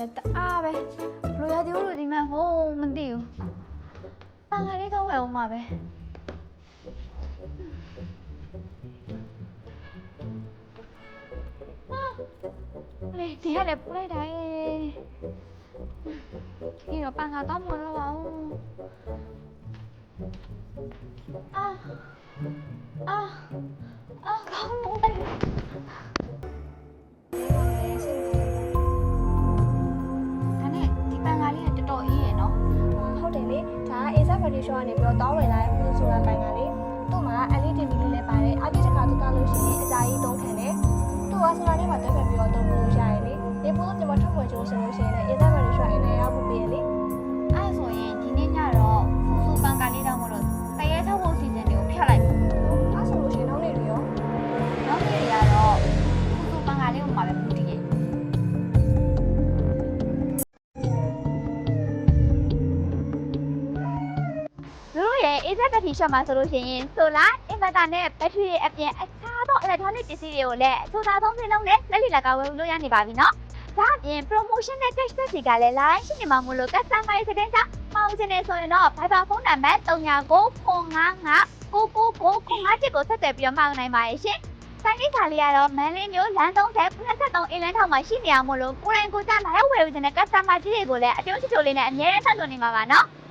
နဲ့တအားပဲဘလို့ရသေးလို့ဒီမှာဟိုမသိဘူးပန်ကလေးတော့ဝယ်အောင်ပါပဲလေဒီကလည်းပလိုက်တာဒီတော့ပန်ကတော့မလို့ပါဘူးကောင်းလို့လေတော်အေးရနော်ဟုတ်တယ်လေဒါက ASAP Foundation ကနေပြီးတော့တောင်းဝင်လာတဲ့ဘူးဆိုတာပိုင်ကလေသူ့မှာ LED TV လေးလည်းပါတယ်အပြည့်တစ်ခါတုတ်တာလို့ရှိရင်အကြာကြီးတုံးခံတယ်သူ့ကဆိုတာနဲ့မှတွဲဖက်ပြီးတော့တုံးလို့ရရင်လေဒီဘူးကျွန်မထုတ်ဝယ်ကြိုးဆိုလို့ရှိရင်လည်း ASAP Foundation အနေနဲ့ရောက်ဖို့ပြည့်လေအဲ့ဆိုရင်ဒီနေ့ညတော့ဖူပန်ကလေးတော့မလို့တရေထုတ်ဖို့စီစဉ်တွေကိုဖျက်လိုက်ပြီအဲ့ဆိုလို့ရှိရင်နောက်နေ့တွေရောနောက်နေ့တွေကတော့ဖူပန်ကလေးကိုမှပဲပူတည်ရဲ့ASAP ဘက်ထရီရှော့မှာဆိုလို့ရှိရင်ဆိုလာအင်ဗာတာနဲ့ဘက်ထရီအပြင်အခြားသော electronic ပစ္စည်းတွေကိုလည်းစူသာသုံးစင်းလုံးနဲ့လက်လီလက်ကဝယ်လို့ရနေပါပြီနော်။ဒါအပြင် promotion နဲ့ cashback တွေကလည်း line ရှိနေမှာမို့လို့ customer ရဲ့စတဲ့ကြောင့်မအောင်ချင်နေဆိုရင်တော့ Viber ဖုန်းနံပါတ်39999999ကိုဆက်သွယ်ပြီးတော့မှာနိုင်ပါရဲ့ရှင်။ဆိုင်ကိစ္စလေးကတော့မန်လေးမျိုးလမ်း3093အင်းလန်းထောင်မှာရှိနေအောင်မို့လို့ကိုယ်တိုင်ကိုယ်ကျလာရောက်ဝယ်ယူနေတဲ့ customer ကြီးတွေကိုလည်းအကျိုးရှိချိုလေးနဲ့အများကြီးဆက်သွယ်နေမှာပါနော်။